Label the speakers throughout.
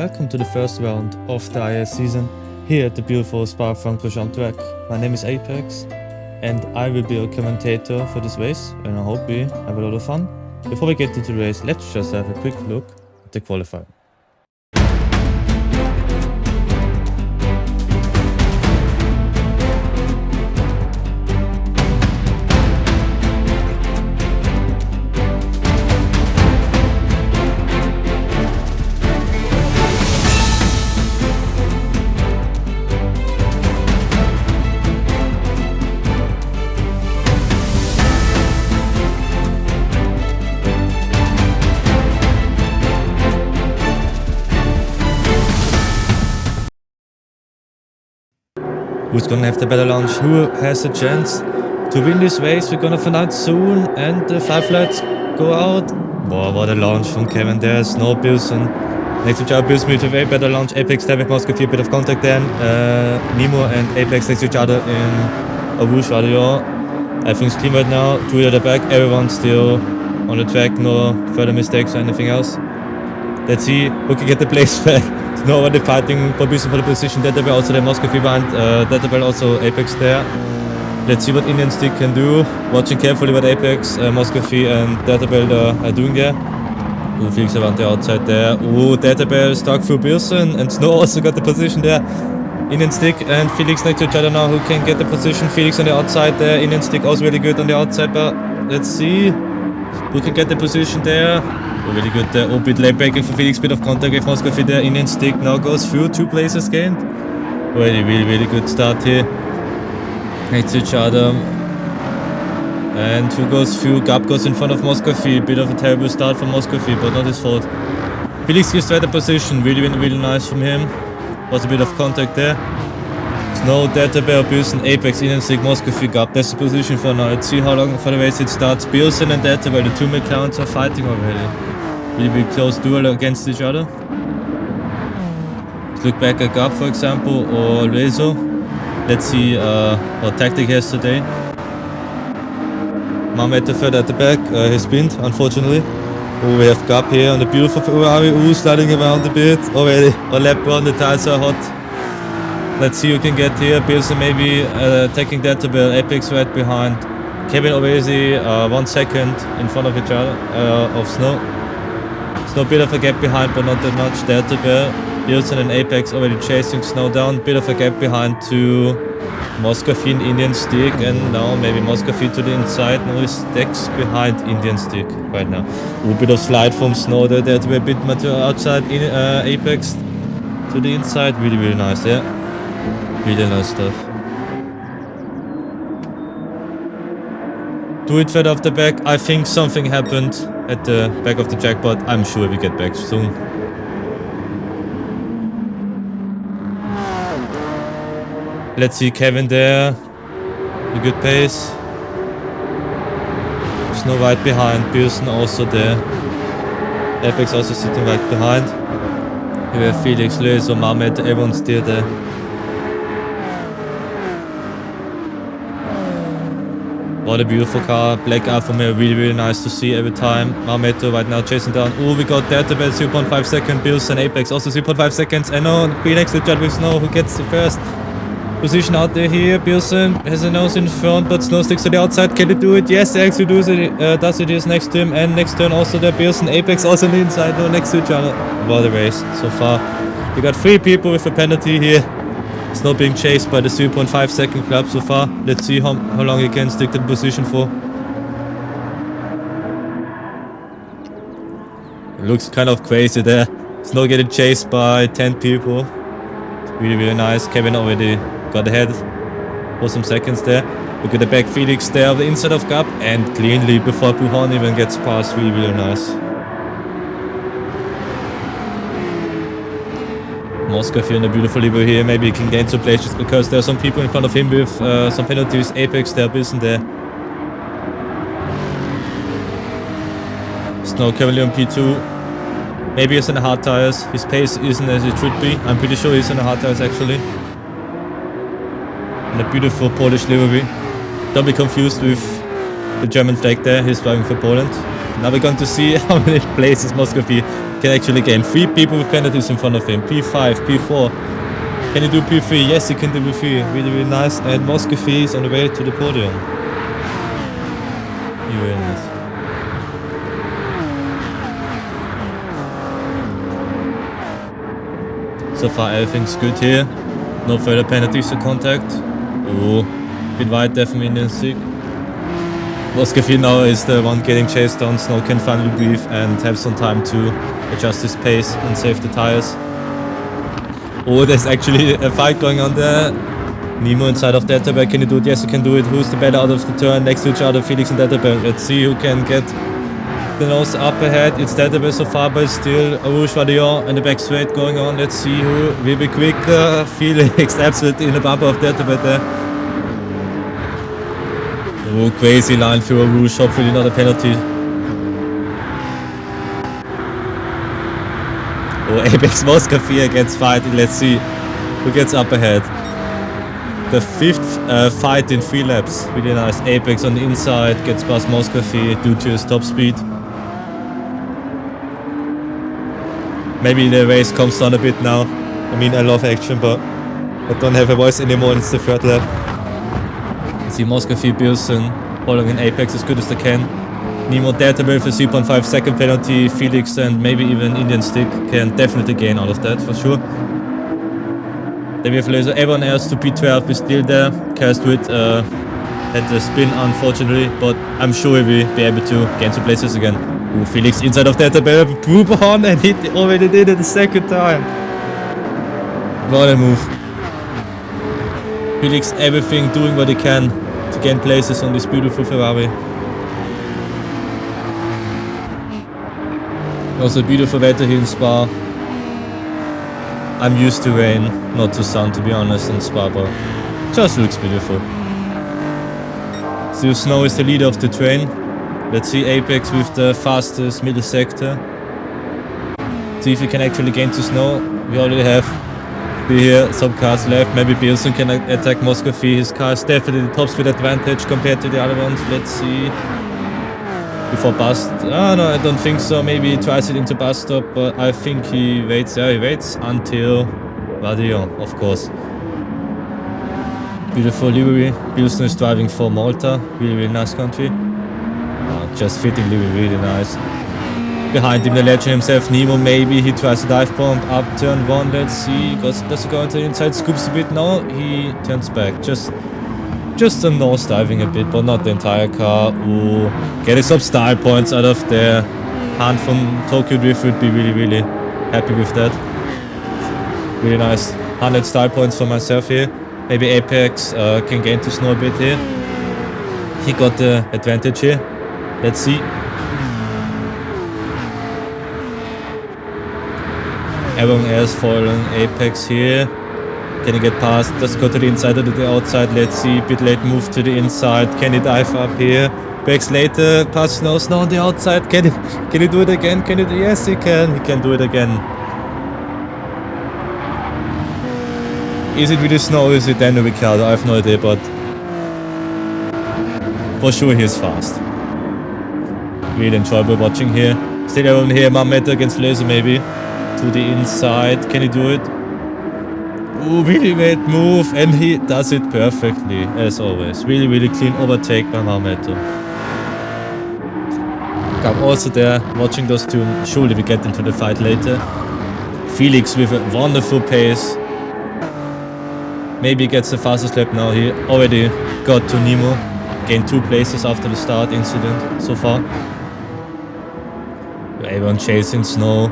Speaker 1: welcome to the first round of the IRS season here at the beautiful Franchorchamps track. My name is Apex and I will be your commentator for this race, and I hope we have a lot of fun. Before we get into the race, let's just have a quick look at the qualifier. Who's gonna have the better launch? Who has a chance to win this race? We're gonna find out soon. And the 5 lights go out. Wow, what a launch from Kevin there. Snow Pilsen next to each other. Pilsen with a very better launch. Apex there with Moscow, a bit of contact then. Nemo and Apex next to each other in a whoosh radio. Everything's clean right now. 2 at the back. Everyone's still on the track. No further mistakes or anything else. Let's see who can get the place back. Nobody fighting for the position. Databell also there, Moscow behind. Databell also Apex there. Let's see what Indian Stick can do. Watching carefully what Apex, Moscow and Databell are doing there. Ooh, Felix around the outside there. Ooh, Databell stuck through Pearson, and Snow also got the position there. Indian Stick and Felix next to each other now. Who can get the position? Felix on the outside there. Indian Stick also really good on the outside, but let's see who can get the position there. Oh, really good there. Oh, bit late braking for Felix, bit of contact with Moscow there. Indian Stick now goes through 2 places gained. Really good start here. Next to each other. And who goes through? Gab goes in front of Moscow. Bit of a terrible start from Moscow, but not his fault. Felix gives the position. Really nice from him. Was a bit of contact there. Snow, Databell, Pilsen, Apex, Indian Stick, Moscow, Gab. That's the position for now. Let's see how long for the race it starts. Pilsen and Databell, the 2 McLarens are fighting already. Really close duel against each other. Let's look back at Gab, for example, or Rezo. Let's see what tactic he has today. Commentator further at the back, he's pinned, unfortunately. Oh, we have Gab here on the beautiful Ferrari. Ooh, sliding around a bit already. Our lap on the tires are hot. Let's see who can get here. Pilsen maybe attacking Databell, Apex right behind. Kevin obviously 1 second in front of each other, of Snow. Snow bit of a gap behind, but not that much. Databell, Pilsen and Apex already chasing Snow down. Bit of a gap behind to Moscow and Indian Stick, and now maybe Moscow to the inside. No, he stacks behind Indian Stick right now. Ooh, bit of slide from Snow there. Databell a bit more to outside. Apex to the inside. Really nice, yeah. Really nice stuff. Do it further off the back. I think something happened at the back of the jackpot. I'm sure we get back soon. Let's see Kevin there. A good pace. Snow right behind. Pearson also there. Apex also sitting right behind. Here we have Felix, Lezo, Mamet, everyone's still there. What a beautiful car, black Alfa Romeo, really nice to see every time. Commentator right now chasing down. Oh, we got Databell, 0.5 seconds. Bills and Apex also 0.5 seconds. And now Felix the judge with Snow, who gets the first position out there here. Pilsen has a nose in front, but Snow sticks to the outside. Can he do it? Yes, actually does it is next to him. And next turn also there, Pilsen, Apex also on the inside, no, next to each other. What a race so far. We got 3 people with a penalty here. Snow being chased by the 0.5 second club so far. Let's see how long he can stick to the position for. It looks kind of crazy there. Snow getting chased by 10 people. Really nice. Kevin already got ahead for some seconds there. Look at the back, Felix there on the inside of Gab, and cleanly before Puhan even gets past. Really nice. Moscow in a beautiful lever here. Maybe he can gain some places because there are some people in front of him with some penalties. Apex there, Pilsen there. Snow currently on P2. Maybe he's in the hard tires. His pace isn't as it should be. I'm pretty sure he's in the hard tires actually. And a beautiful Polish livery. Don't be confused with the German flag there. He's driving for Poland. Now we're going to see how many places Muscovy can actually gain. 3 people with penalties in front of him. P5, P4. Can he do P3? Yes, he can do P3. Really, really nice. And Muscovy is on the way to the podium. Really nice. So far everything's good here. No further penalties to contact. Oh, bit wide definitely in the stick. Muscovy now is the one getting chased down. Snow can finally breathe and have some time to adjust his pace and save the tires. Oh, there's actually a fight going on there. Nemo inside of Datterberg, can you do it? Yes, you can do it. Who's the better out of the turn? Next to each other, Felix and Datterberg. Let's see who can get the nose up ahead. It's Datterberg so far, but still Rouge Vadillon and the back straight going on. Let's see who will be quicker. Felix absolutely in the bumper of Datterberg there. Oh, crazy line through a Rouge, hopefully not a penalty. Oh, Apex Muscovy against fighting. Let's see who gets up ahead. The 5th fight in 3 laps. Really nice. Apex on the inside gets past Muscovy due to his top speed. Maybe the race calms down a bit now. I mean, I love action, but I don't have a voice anymore. It's the 3rd lap. See Muscovy, Pearson following Apex as good as they can. Nemo Datterberg with a 3.5 second penalty. Felix and maybe even Indian Stick can definitely gain out of that for sure. Then we have Laser. Everyone else to P12 is still there. Castwood had the spin unfortunately, but I'm sure he will be able to gain 2 places again. Ooh, Felix inside of Datterberg, group on, and he already did it the 2nd time. What a move. Felix everything doing what he can to gain places on this beautiful Ferrari. Also beautiful weather here in Spa. I'm used to rain, not to sun to be honest in Spa, but just looks beautiful. Still Snow is the leader of the train. Let's see Apex with the fastest middle sector. See if we can actually gain to Snow. We already have here some cars left. Maybe Pearson can attack Muscovy. His car is definitely the top speed advantage compared to the other ones. Let's see. Before bust. Oh no, I don't think so. Maybe he tries it into bus stop, but I think he waits. Yeah, he waits until Vadillon, of course. Beautiful livery. Pearson is driving for Malta. Really, really nice country. Just fitting livery, really nice. Behind him, the legend himself, Nemo. Maybe he tries a dive bomb up turn 1. Let's see. Does he go into the inside? Scoops a bit. No, he turns back. Just a nose diving a bit, but not the entire car. Ooh, getting some style points out of there. Hand from Tokyo Drift would be really, really happy with that. Really nice. 100 style points for myself here. Maybe Apex can gain to Snow a bit here. He got the advantage here. Let's see. Everyone else following Apex here. Can he get past? Does he go to the inside or to the outside? Let's see. Bit late move to the inside. Can he dive up here? Backs later. Past Snow. Snow on the outside. Can he do it again? Yes, he can. He can do it again. Is it really Snow or is it Daniel Ricciardo? I have no idea, but for sure he is fast. Really enjoyable watching here. Still everyone here. Commentator against Laser maybe. To the inside. Can he do it? Ooh, really great move, and he does it perfectly, as always. Really, really clean overtake by Commentator. I'm also there, watching those two. Surely we get into the fight later. Felix with a wonderful pace. Maybe he gets the fastest lap now. He already got to Nemo. Gained 2 places after the start incident so far. Everyone chasing Snow,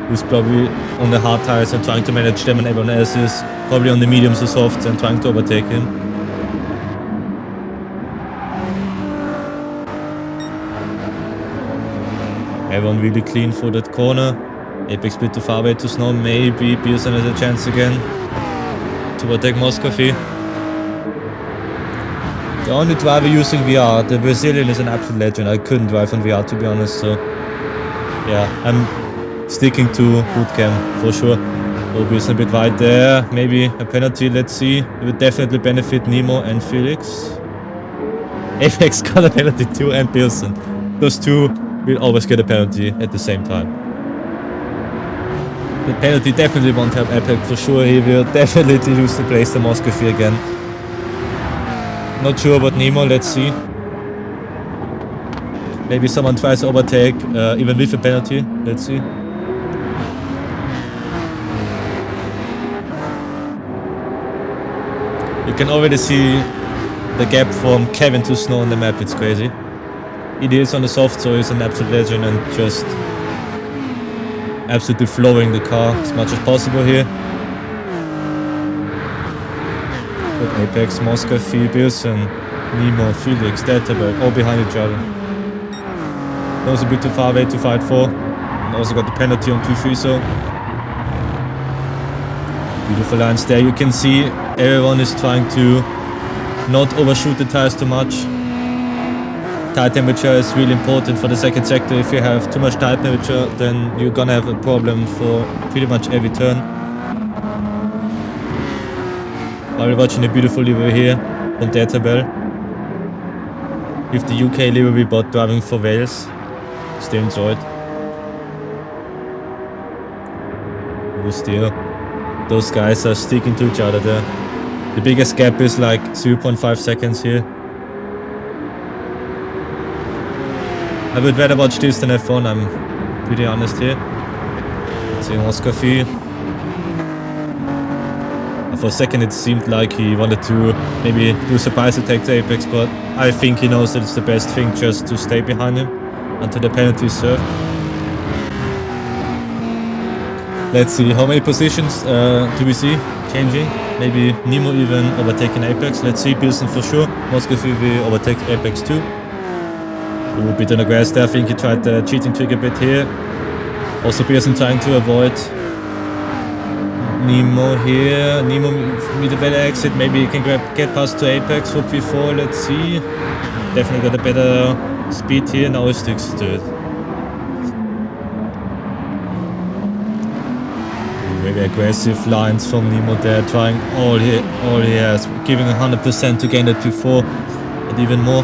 Speaker 1: who's probably on the hard tires and trying to manage them, and everyone else is probably on the mediums or softs and trying to overtake him. Everyone really clean for that corner. Apex bit too far away to Snow. Maybe Pearson has a chance again to overtake Muscovy. The only driver using VR, the Brazilian, is an absolute legend. I couldn't drive on VR to be honest, so yeah, I'm sticking to bootcamp for sure. Obviously a bit wide there. Maybe a penalty, let's see. It would definitely benefit Nemo and Felix. Apex got a penalty too, and Pearson. Those two will always get a penalty at the same time. The penalty definitely won't help Apex for sure. He will definitely lose the place to Muscovy again. Not sure about Nemo, let's see. Maybe someone tries to overtake, even with a penalty, let's see. You can already see the gap from Kevin to Snow on the map, it's crazy. It is on the soft, so he's an absolute legend and just absolutely flowing the car as much as possible here. But Apex, Muscovy, Bilson, Nemo, Felix, Deltabel, all behind each other. That was a bit too far away to fight for. And also got the penalty on 2-3, so. Beautiful lines there. You can see everyone is trying to not overshoot the tires too much. Tire temperature is really important for the second sector. If you have too much tire temperature, then you're gonna have a problem for pretty much every turn. While we're watching a beautiful livery here from Deltabel. With the UK livery bot driving for Wales. Still enjoyed. Oh, still. Those guys are sticking to each other there. The biggest gap is like 0.5 seconds here. I would rather watch this than F1, I'm pretty honest here. Let's see Muscovy. For a second it seemed like he wanted to maybe do a surprise attack to Apex, but I think he knows that it's the best thing just to stay behind him until the penalty is served. Let's see, how many positions do we see changing? Maybe Nemo even overtaking Apex. Let's see, Bilson for sure. Muscovy will overtake Apex too. Ooh, a bit on the grass there. I think he tried the cheating trick a bit here. Also Bilson trying to avoid Nemo here. Nemo with a better exit. Maybe he can get past to Apex for P4. Let's see. Definitely got a better speed here. Now he sticks to it. Very aggressive lines from Nemo there, trying all he has, giving 100% to gain that P4 and even more.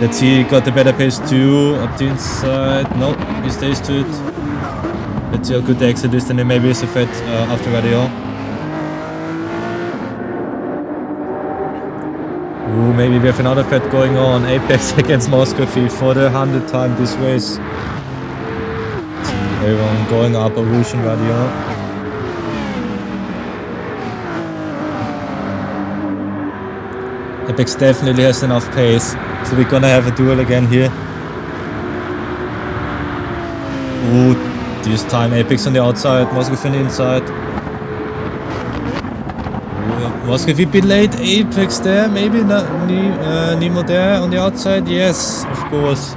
Speaker 1: Let's see, he got the better pace too, up the inside. No, he stays to it. Let's see how good the exit is, and then maybe it's a threat after Radio. Ooh, maybe we have another threat going on. Apex against Muscovy for the 100th time this race. See everyone going up a Russian Radio. Apex definitely has enough pace, so we're gonna have a duel again here. Ooh, this time Apex on the outside, Muscovy on the inside. Muscovy a bit late, Apex there, maybe Nemo there on the outside, yes, of course.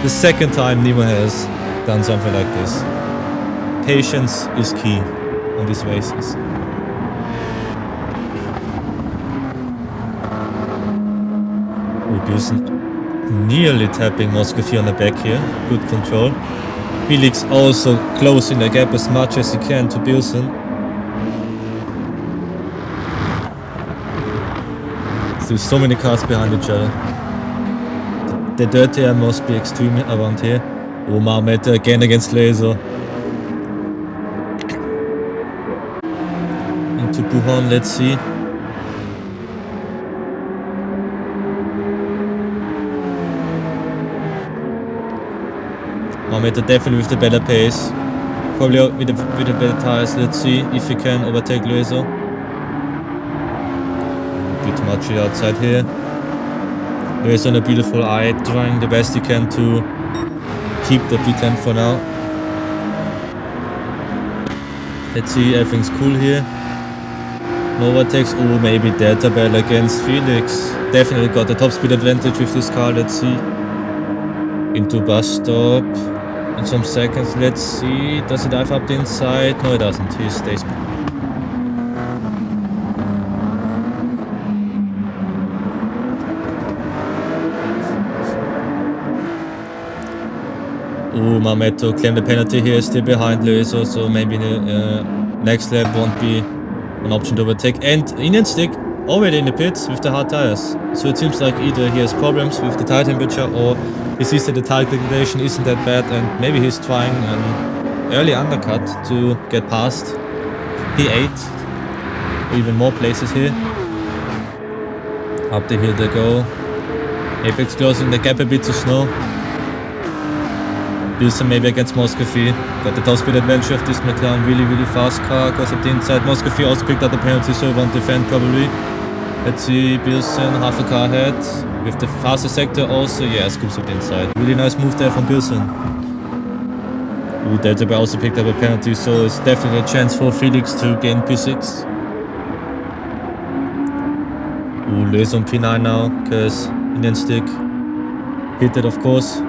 Speaker 1: The second time Nemo has done something like this. Patience is key on these races. Bilson nearly tapping Muscovy on the back here. Good control. Felix also closing the gap as much as he can to Bilson. Still so many cars behind each other. The dirty air must be extreme around here. Oh, Commentator again against Laser. Into Buhon, let's see. Commentator definitely with the better pace. Probably with the better tires. Let's see if he can overtake Laser. A bit too much outside here. Laser on a beautiful eye, trying the best he can to keep the P10 for now. Let's see, everything's cool here. No overtakes. Oh, maybe Deltabel against Felix. Definitely got the top speed advantage with this car. Let's see. Into bus stop. In some seconds, let's see. Does he dive up the inside? No, he doesn't. He stays. Oh, Commentator claimed the penalty here, still behind Laser, so maybe the next lap won't be an option to overtake. And Indian stick already in the pits with the hard tires. So it seems like either he has problems with the tire temperature or he sees that the tire degradation isn't that bad and maybe he's trying an early undercut to get past P8 or even more places here. Up the hill they go. Apex closing the gap a bit to Snow. Wilson maybe against Muscovy. Got the top speed advantage of this McLaren really fast car. Goes up the inside. Muscovy also picked up the penalty, so he won't defend probably. Let's see, Wilson half a car ahead. With the faster sector also, yeah, scoops up the inside. Really nice move there from Wilson. Ooh, Delta also picked up a penalty, so it's definitely a chance for Felix to gain P6. Ooh, Lewis on P9 now, because Indian stick. Hit it, of course.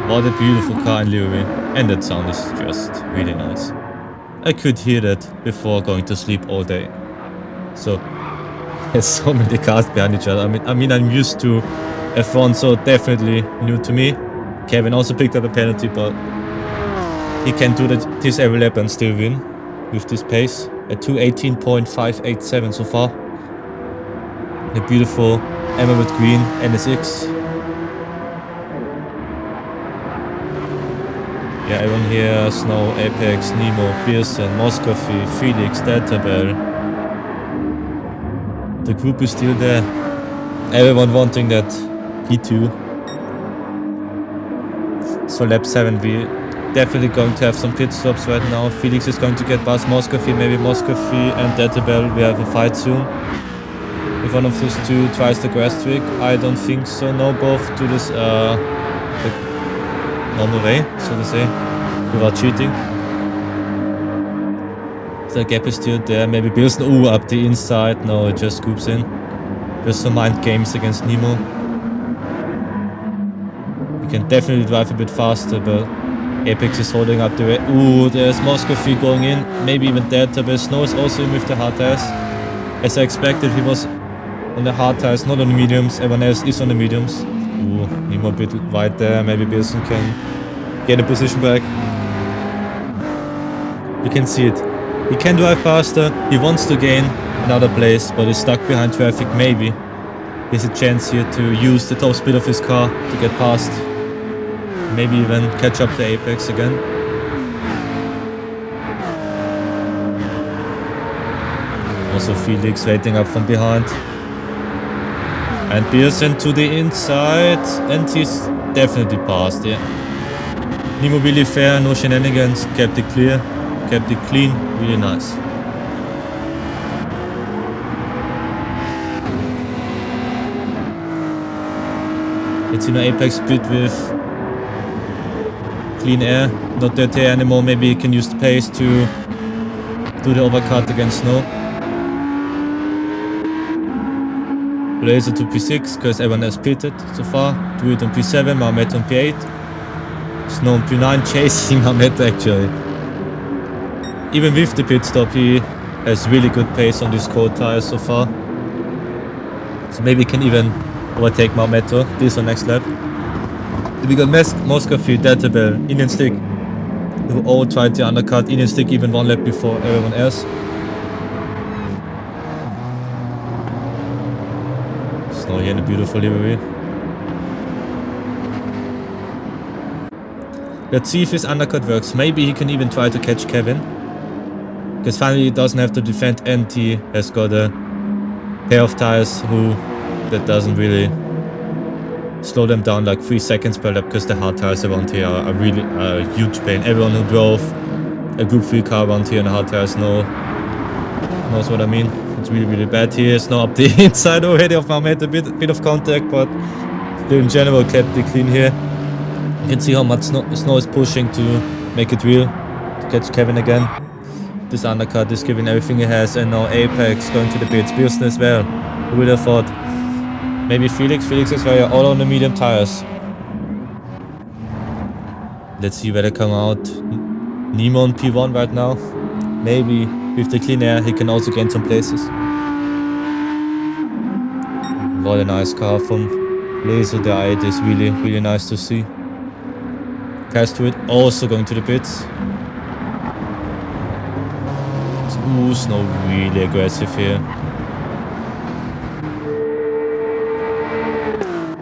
Speaker 1: What a beautiful car in livery. And that sound is just really nice. I could hear that before going to sleep all day. So, there's so many cars behind each other. I mean, I'm used to F1, so definitely new to me. Kevin also picked up a penalty, but he can do this every lap and still win with this pace. At 2:18.587 so far. A beautiful emerald green NSX. Yeah, everyone here, Snow, Apex, Nemo, Pearson, Muscovy, Felix, Delta Bell. The group is still there. Everyone wanting that P2. So lap 7 we definitely going to have some pit stops right now. Felix is going to get past Muscovy, maybe Muscovy and Delta Bell. We have a fight soon. If one of those two tries the grass trick, I don't think so. No, both do this the normal way, so to say, without cheating. The gap is still there. Maybe Bilson, ooh, up the inside. No, it just scoops in. Just some mind games against Nemo. You can definitely drive a bit faster, but Apex is holding up the way. Ooh, there's Muscovy going in. Maybe even Delta, but Snow is also in with the hard tires. As I expected, he was on the hard tires, not on the mediums. Everyone else is on the mediums. Ooh, Nemo a bit wide there. Maybe Bilson can get a position back. You can see it. He can drive faster. He wants to gain another place, but he's stuck behind traffic. Maybe there's a chance here to use the top speed of his car to get past. Maybe even catch up to Apex again. Also Felix waiting up from behind. And Pearson to the inside, and he's definitely passed, yeah. Nemo really fair, no shenanigans, kept it clear, kept it clean, really nice. It's in an Apex pit with clean air, not dirty air anymore. Maybe he can use the pace to do the overcut against Snow. Blazer to P6 because everyone has pitted so far. Do it on P7, Mahomet on P8. Snow on P9, chasing Mahomet actually. Even with the pit stop, he has really good pace on these cold tires so far. So maybe he can even overtake Mahomet this on next lap. We got Muscovy, Delta Bell, Indian Stick, who all tried the undercut. Indian Stick even one lap before everyone else. Snow here in a beautiful livery. Let's see if his undercut works. Maybe he can even try to catch Kevin. Because finally he doesn't have to defend and he has got a pair of tires that doesn't really slow them down like 3 seconds per lap, because the hard tires around here are really a huge pain. Everyone who drove a Group 3 car around here on the hard tires knows what I mean. It's really bad here. Snow up the inside already of Mahomet, a bit of contact, but still in general kept it clean here. You can see how much Snow is pushing to make it real, to catch Kevin again. This undercut is giving everything he has, and now Apex going to the pits. Pearson as well. Who would have thought? Maybe Felix. Felix is very all on the medium tires. Let's see where they come out. Nemo on P1 right now. Maybe with the clean air he can also gain some places. What a nice car from Laser. The i8 is really nice to see. Pass to it, also going to the pits. Ooh, Snow really aggressive here.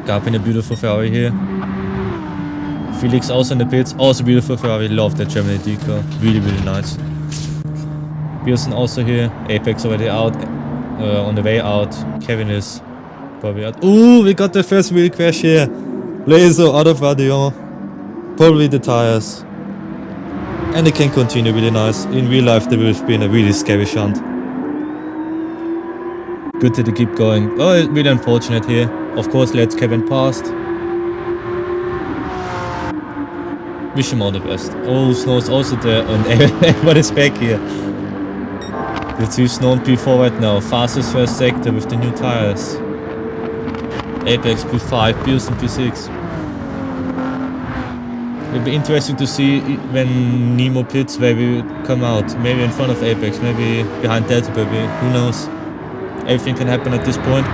Speaker 1: Gap in a beautiful Ferrari here. Felix also in the pits, also beautiful Ferrari. Love that Germany decal, really nice. Pearson also here. Apex already out, on the way out. Kevin is probably out. Ooh, we got the first wheel crash here. Laser out of radio. Probably the tires. And they can continue really nice. In real life there would have been a really scary shunt. Good that they keep going. Oh, it's really unfortunate here. Of course, lets Kevin past. Wish him all the best. Oh, Snow's also there and everyone is back here. Let's see Snow and P4 right now. Fastest first sector with the new tires. Apex P5, Pearson P6. It'll be interesting to see when Nemo pits where we come out. Maybe in front of Apex, maybe behind Delta Baby. Who knows? Everything can happen at this point.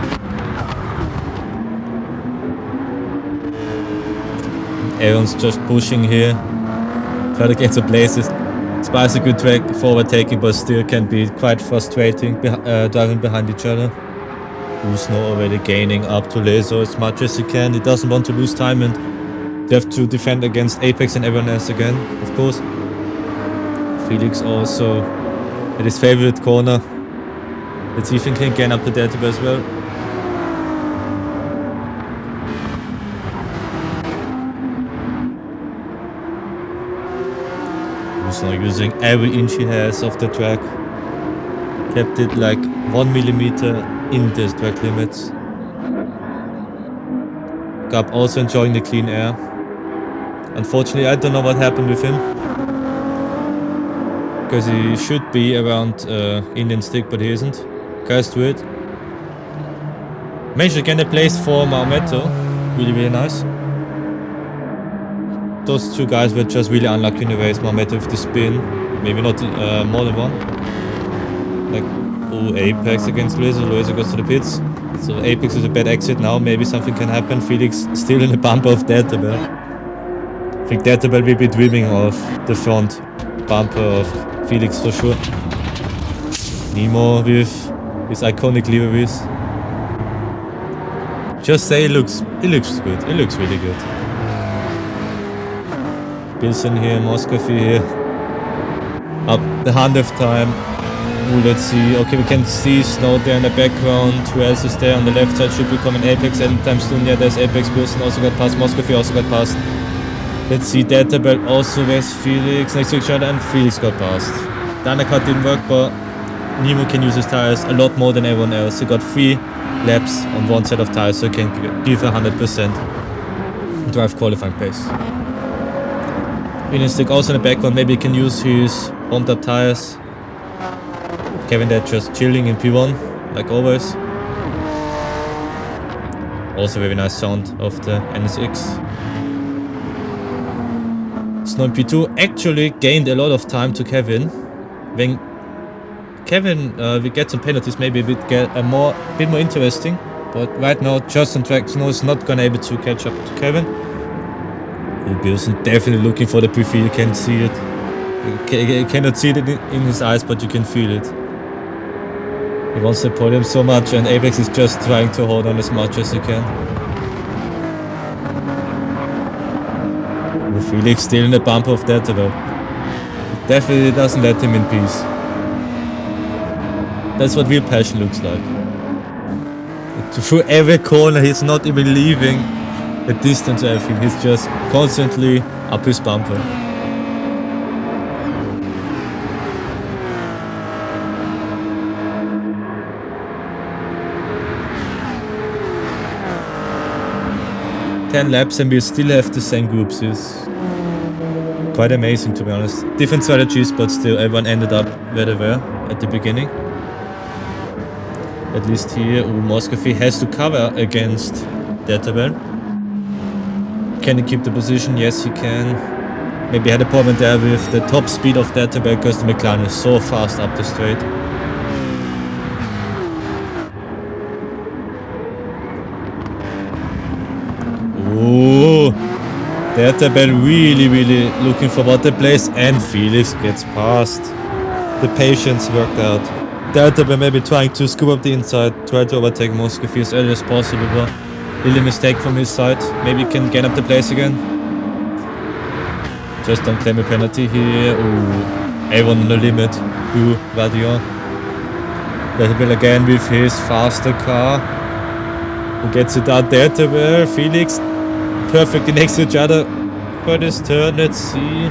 Speaker 1: Everyone's just pushing here. Try to get some places. Spice a good track for overtaking, but still can be quite frustrating driving behind each other. Snow already gaining up to Laser as much as he can. He doesn't want to lose time and they have to defend against Apex and everyone else again, of course. Felix also at his favorite corner. Let's see if he can gain up the Delta as well. He's now using every inch he has of the track. Kept it like 1 millimeter in the track limits. Gab also enjoying the clean air. Unfortunately, I don't know what happened with him. Because he should be around Indian stick, but he isn't. Guys do it. Managed to get a place for Commentator. Really nice. Those two guys were just really unlucky in the race. Commentator with the spin. Maybe not more than one. Like, oh, Apex against Laser. Laser goes to the pits. So Apex is a bad exit now. Maybe something can happen. Felix still in the bumper of Delta Bell. I think Delta Bell will be dreaming of the front bumper of Felix for sure. Nemo with his iconic liveries. Just say it looks good. It looks really good. Pilsen here, Moscowy here. Up the 100th time. Ooh, let's see. Okay, we can see Snow there in the background. Who else is there on the left side? Should become an Apex anytime soon. Yeah, there's Apex. Pilsen also got past. Moscowy also got past. Let's see. Delta Bell also there's Felix next to each other and Felix got past. The undercut didn't work, but Nemo can use his tires a lot more than everyone else. He got 3 laps on one set of tires, so he can give 100% and drive qualifying pace. Indian stick also in the background, maybe he can use his warmed up tires. Kevin there just chilling in P1, like always. Also very nice sound of the NSX. Snow in P2 actually gained a lot of time to Kevin. When Kevin we get some penalties, maybe a bit more interesting. But right now, just on track, Snow is not gonna able to catch up to Kevin. Wilson definitely looking for the pre-feel. You can see it. You cannot see it in his eyes, but you can feel it. He wants the podium so much, and Apex is just trying to hold on as much as he can. Felix still in the bumper of that, though. It definitely doesn't let him in peace. That's what real passion looks like. Through every corner, he's not even leaving a distance or everything. He's just constantly up his bumper. Ten laps and we still have the same groups. It's quite amazing, to be honest. Different strategies, but still everyone ended up where they were at the beginning. At least here, Moscowy has to cover against Databel. Can he keep the position? Yes, he can. Maybe had a problem there with the top speed of Databel because the McLaren is so fast up the straight. Ooh, Databel really looking for what the place, and Felix gets past. The patience worked out. Databel maybe trying to scoop up the inside, try to overtake Moscowy as early as possible, but Little mistake from his side. Maybe he can gain up the place again. Just don't claim a penalty here. Ooh, everyone on the limit. Ooh, Vadion. That will again with his faster car. Who gets it out there to where Felix perfectly next to each other for this turn. Let's see.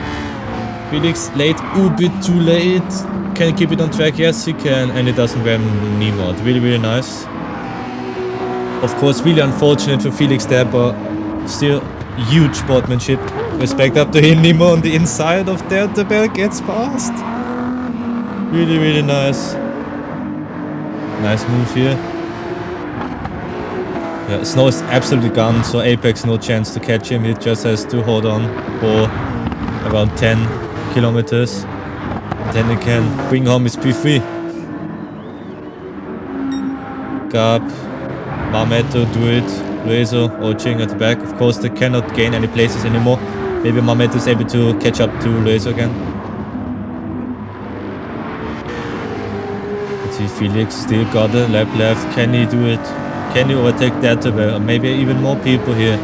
Speaker 1: Felix late, bit too late. Can he keep it on track? Yes, he can, and it doesn't ram Nemo. Really, really nice. Of course, really unfortunate for Felix there, but still huge sportsmanship. Respect up to him. Nemo on the inside of the bell gets past. Really, really nice. Nice move here. Yeah, Snow is absolutely gone, so Apex no chance to catch him. He just has to hold on for around 10 kilometers. Then he can bring home his P3. Gab, Marmetto do it. Lueso, Oching at the back. Of course, they cannot gain any places anymore. Maybe Marmetto is able to catch up to Lueso again. Let's see, Felix still got a lap left. Can he do it? Can he overtake that or maybe even more people here?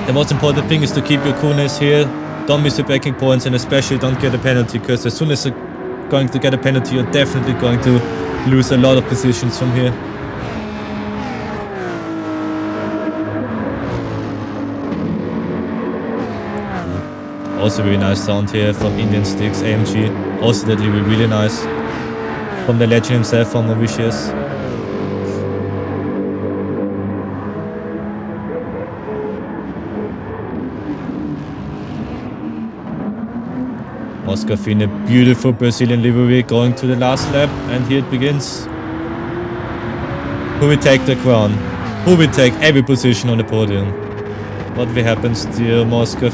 Speaker 1: The most important thing is to keep your coolness here. Don't miss your backing points, and especially don't get a penalty, because as soon as you're going to get a penalty, you're definitely going to lose a lot of positions from here. Also really nice sound here from Indian Sticks AMG. Also that really nice. From the legend himself, from Mauritius. Oscar in a beautiful Brazilian livery going to the last lap, and here it begins. Who will take the crown? Who will take every position on the podium? What will happen to Moscow?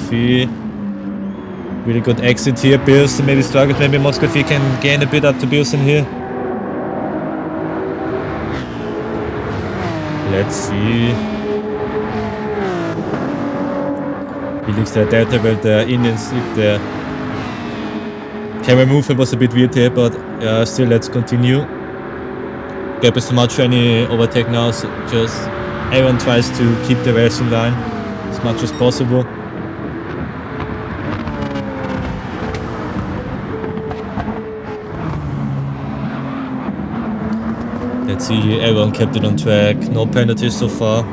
Speaker 1: Really good exit here. Bilson maybe struggles. Maybe Moscow can gain a bit up to Bilson here. Let's see. Felix der Delta, weil der Indian Stick there. Camera movement was a bit weird here, but still let's continue. Gap is too much for any overtake now, so just everyone tries to keep the racing line as much as possible. Let's see, everyone kept it on track, no penalties so far.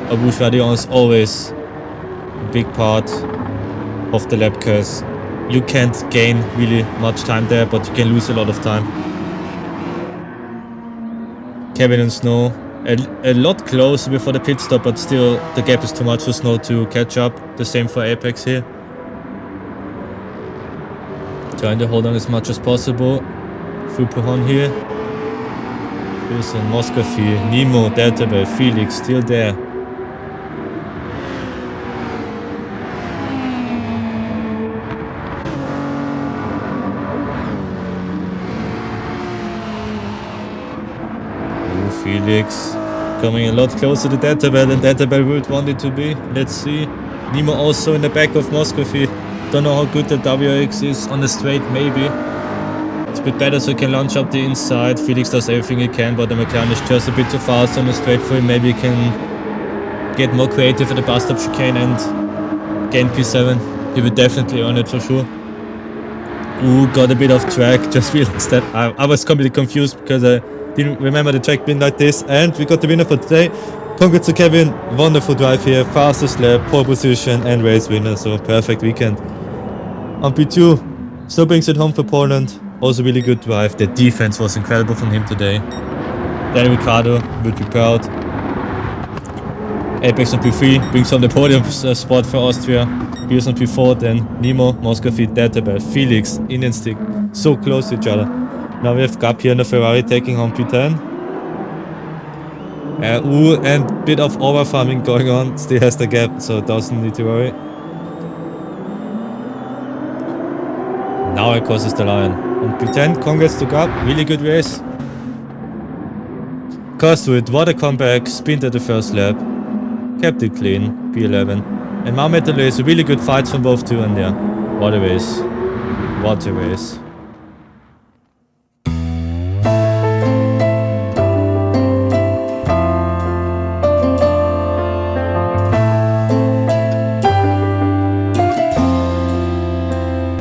Speaker 1: Abush Radion is always a big part of the lap, because you can't gain really much time there, but you can lose a lot of time. Kevin and Snow a lot closer before the pit stop, but still the gap is too much for Snow to catch up. The same for Apex here. Trying to hold on as much as possible. Fupuhon here. Wilson, Moscofi, Nemo, Deltabel, Felix still there. Felix coming a lot closer to Deltabel than Deltabel would want it to be. Let's see. Nemo also in the back of Moscofi. Don't know how good the WX is on the straight, maybe. It's a bit better so he can launch up the inside. Felix does everything he can, but the McLaren is just a bit too fast on the straight for him. Maybe he can get more creative at the bus stop chicane and gain P7. He would definitely earn it for sure. Ooh, got a bit off track. Just realized that I was completely confused because I didn't remember the track being like this. And we got the winner for today. Congrats to Kevin. Wonderful drive here. Fastest lap, pole position and race winner. So perfect weekend. On P2, Snow brings it home for Poland. Also really good drive. The defense was incredible from him today. Then Ricardo will be proud. Apex on P3 brings home the podium spot for Austria. Beers on P4, then Nemo, Moscofi, Deltabel, Felix, Indian Stick. So close to each other. Now we have Gap here in the Ferrari taking home P10. And bit of over farming going on. Still has the gap, so doesn't need to worry. Now it crosses the line. On P10, congrats to Gap. Really good race. Costwood, what a comeback. Spint at the first lap. Kept it clean. P11. And Marmetto is really good fights from both two, and yeah, what a race. What a race.